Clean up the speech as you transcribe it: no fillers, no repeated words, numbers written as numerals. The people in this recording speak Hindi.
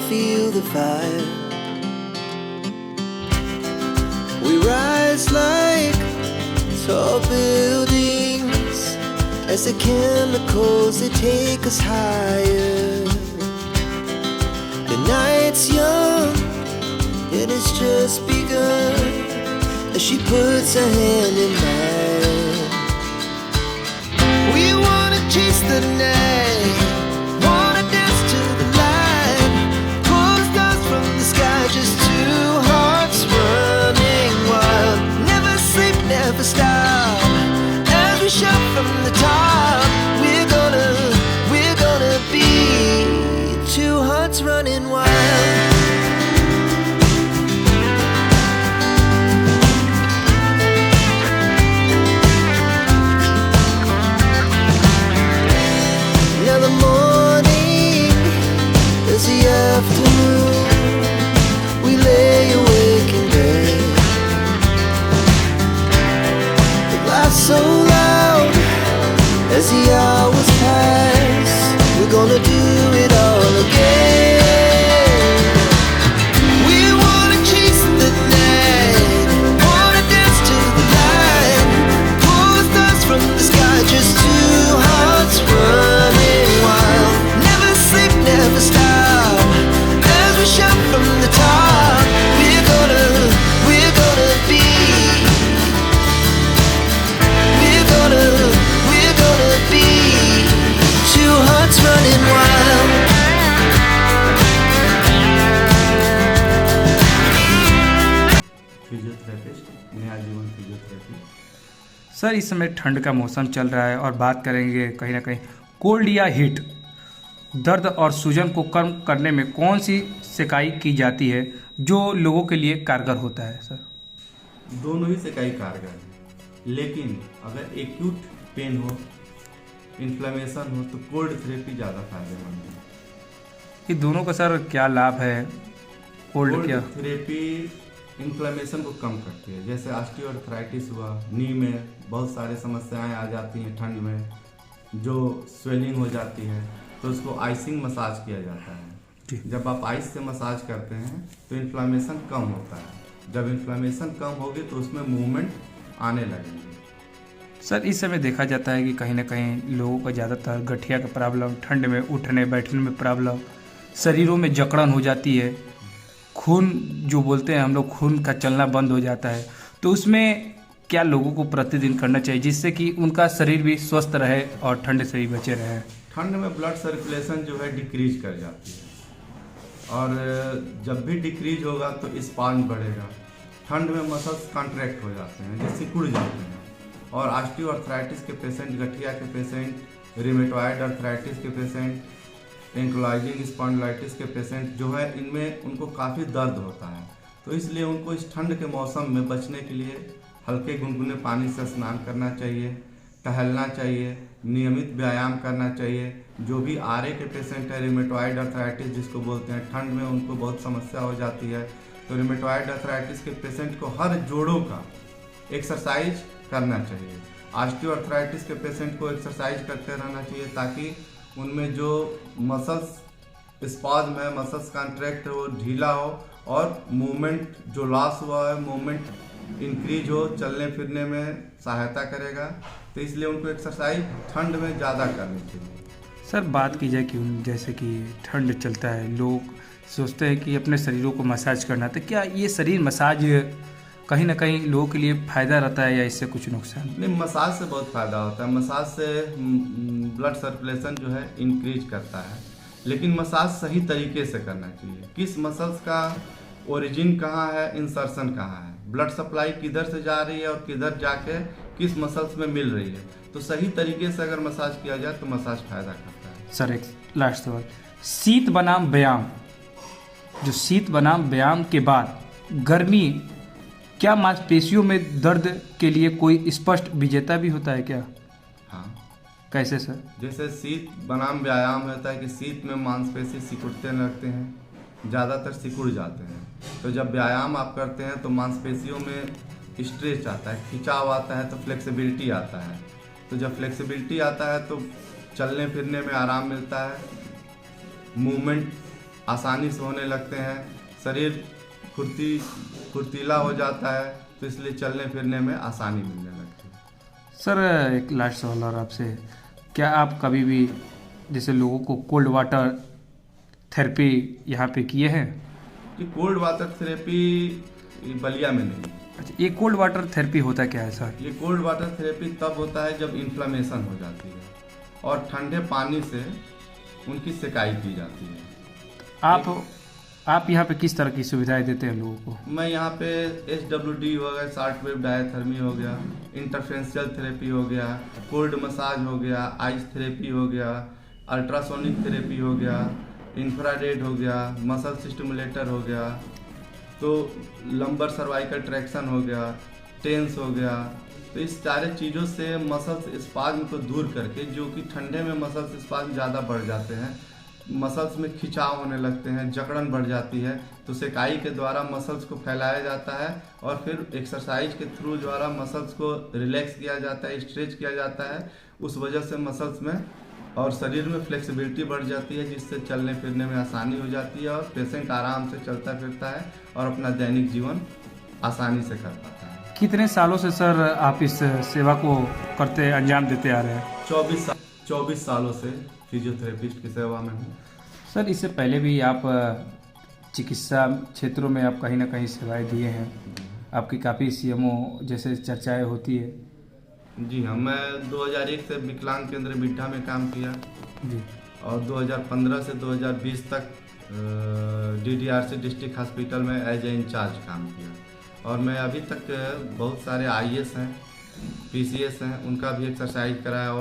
feel the fire. We rise like tall buildings as the chemicals, they take us higher. The night's young and it's just begun as she puts her hand in mine. We wanna chase the night, wanna dance to the light, pull the stars from the sky, just two hearts running wild. Never sleep, never stop, as we shout from the top. We're gonna be two hearts running wild. Now the morning is the afternoon. We lay awake in bed. The laugh so loud as the hours pass. We're gonna do it all again. We wanna chase the night, wanna dance to the light, pull the stars from the sky, just two hearts running wild. Never sleep, never stop, as we shout from the top. We're gonna be, we're gonna be two hearts running wild. Physiotherapist, नया जीवन फिजियोथेरेपी। सर इस समय ठंड का मौसम चल रहा है और बात करेंगे कहीं ना कहीं कोल्ड या हीट, दर्द और सूजन को कम करने में कौन सी सिकाई की जाती है जो लोगों के लिए कारगर होता है सर? दोनों ही सिकाई कारगर है, लेकिन अगर एक्यूट पेन हो, इन्फ्लेमेशन हो, तो कोल्ड थेरेपी ज़्यादा फायदेमंद है। ये दोनों का सर क्या लाभ है? कोल्ड क्या थेरेपी इन्फ्लेमेशन को कम करती है, जैसे ऑस्टियोआर्थराइटिस हुआ, नी में बहुत सारी समस्याएं आ जाती हैं ठंड में, जो स्वेलिंग हो जाती है, तो उसको आइसिंग मसाज किया जाता है। जब आप आइस से मसाज करते हैं तो इन्फ्लेमेशन कम होता है। जब इन्फ्लेमेशन कम होगी तो उसमें मूवमेंट आने लगेंगे। सर इस समय देखा जाता है कि कहीं ना कहीं लोगों का ज़्यादातर गठिया का प्रॉब्लम, ठंड में उठने बैठने में प्रॉब्लम, शरीरों में जकड़न हो जाती है, खून जो बोलते हैं हम लोग, खून का चलना बंद हो जाता है। तो उसमें क्या लोगों को प्रतिदिन करना चाहिए जिससे कि उनका शरीर भी स्वस्थ रहे और ठंड से ही बचे रहे? ठंड में ब्लड सर्कुलेशन जो है डिक्रीज कर जाती है, और जब भी डिक्रीज होगा तो स्पान बढ़ेगा। ठंड में मसल्स कॉन्ट्रैक्ट हो जाते हैं, जो सिकुड़ जाते हैं, और ऑस्टियोआर्थराइटिस के पेशेंट, गठिया के पेशेंट, रिमेटॉइड अर्थराइटिस के पेशेंट, एंक्लोलाइजिंग स्पॉन्डिलाइटिस के पेशेंट जो है, इनमें उनको काफ़ी दर्द होता है। तो इसलिए उनको इस ठंड के मौसम में बचने के लिए हल्के गुनगुने पानी से स्नान करना चाहिए, टहलना चाहिए, नियमित व्यायाम करना चाहिए। जो भी आरए के पेशेंट है, रिमेटॉइड अर्थराइटिस जिसको बोलते हैं, ठंड में उनको बहुत समस्या हो जाती है, तो रिमेटॉइड अर्थराइटिस के पेशेंट को हर जोड़ों का एक्सरसाइज करना चाहिए। ऑस्टियोआर्थराइटिस के पेशेंट को एक्सरसाइज करते रहना चाहिए ताकि उनमें जो मसल्स स्पाज्म है, मसल्स कॉन्ट्रैक्ट हो, ढीला हो, और मूवमेंट जो लॉस हुआ है, मूवमेंट इंक्रीज हो, चलने फिरने में सहायता करेगा। तो इसलिए उनको एक्सरसाइज ठंड में ज़्यादा करनी चाहिए। सर बात की जाए कि जैसे कि ठंड चलता है, लोग सोचते हैं कि अपने शरीरों को मसाज करना, तो क्या ये शरीर मसाज कहीं ना कहीं लोगों के लिए फ़ायदा रहता है या इससे कुछ नुकसान? नहीं, मसाज से बहुत फ़ायदा होता है। मसाज से ब्लड सर्कुलेशन जो है इंक्रीज करता है, लेकिन मसाज सही तरीके से करना चाहिए। किस मसल्स का ओरिजिन कहाँ है, इंसर्शन कहाँ है, ब्लड सप्लाई किधर से जा रही है और किधर जाके किस मसल्स में मिल रही है, तो सही तरीके से अगर मसाज किया जाए तो मसाज फ़ायदा करता है। सर एक लास्ट सवाल, शीत बनाम व्यायाम, जो शीत बनाम व्यायाम के बाद गर्मी, क्या मांसपेशियों में दर्द के लिए कोई स्पष्ट विजेता भी होता है क्या? हाँ। कैसे सर? जैसे शीत बनाम व्यायाम होता है कि शीत में मांसपेशी सिकुड़ते लगते हैं, ज़्यादातर सिकुड़ जाते हैं। तो जब व्यायाम आप करते हैं तो मांसपेशियों में स्ट्रेच आता है, खिंचाव आता है, तो फ्लेक्सिबिलिटी आता है। तो जब फ्लेक्सिबिलिटी आता है तो चलने फिरने में आराम मिलता है, मूवमेंट आसानी से होने लगते हैं, शरीर फुर्तीला हो जाता है, तो इसलिए चलने फिरने में आसानी मिलने लगती है। सर एक लास्ट सवाल और आपसे, क्या आप कभी भी जैसे लोगों को कोल्ड वाटर थेरेपी यहाँ पे किए हैं? कि कोल्ड वाटर थेरेपी बलिया में नहीं। अच्छा, ये कोल्ड वाटर थेरेपी होता क्या है सर? ये कोल्ड वाटर थेरेपी तब होता है जब इन्फ्लेमेशन हो जाती है और ठंडे पानी से उनकी सेकाई की जाती है। आप यहाँ पे किस तरह की सुविधाएं देते हैं लोगों को? मैं यहाँ पे SWD हो गया, शॉर्ट वेव डायथर्मी हो गया, इंटरफेरेंशियल थेरेपी हो गया, कोल्ड मसाज हो गया, आइस थेरेपी हो गया, अल्ट्रासोनिक थेरेपी हो गया, इंफ्रारेड हो गया, मसल स्टिमुलेटर हो गया, तो लंबर सर्वाइकल ट्रैक्शन हो गया, टेंस हो गया। तो इस सारे चीज़ों से मसल्स स्पाज्म को दूर करके, जो कि ठंडे में मसल्स स्पाज्म ज़्यादा बढ़ जाते हैं, मसल्स में खिंचाव होने लगते हैं, जकड़न बढ़ जाती है, तो सेकाई के द्वारा मसल्स को फैलाया जाता है और फिर एक्सरसाइज के थ्रू द्वारा मसल्स को रिलैक्स किया जाता है, स्ट्रेच किया जाता है। उस वजह से मसल्स में और शरीर में फ्लेक्सिबिलिटी बढ़ जाती है, जिससे चलने फिरने में आसानी हो जाती है और पेशेंट आराम से चलता फिरता है और अपना दैनिक जीवन आसानी से कर पाता है। कितने सालों से सर आप इस सेवा को करते अंजाम देते आ रहे हैं? 24 सालों से फिजियोथेरेपिस्ट की सेवा में हूँ। सर इससे पहले भी आप चिकित्सा क्षेत्रों में आप कहीं ना कहीं सेवाएं दिए हैं, आपकी काफ़ी CMO जैसे चर्चाएं होती है। जी हाँ, मैं 2001 से विकलांग केंद्र बिड्ढा में काम किया जी, और 2015 से 2020 तक DDRC डिस्ट्रिक्ट हॉस्पिटल में एज ए इंचार्ज काम किया। और मैं अभी तक बहुत सारे IAS हैं, PCS हैं, उनका भी एक्सरसाइज कराया।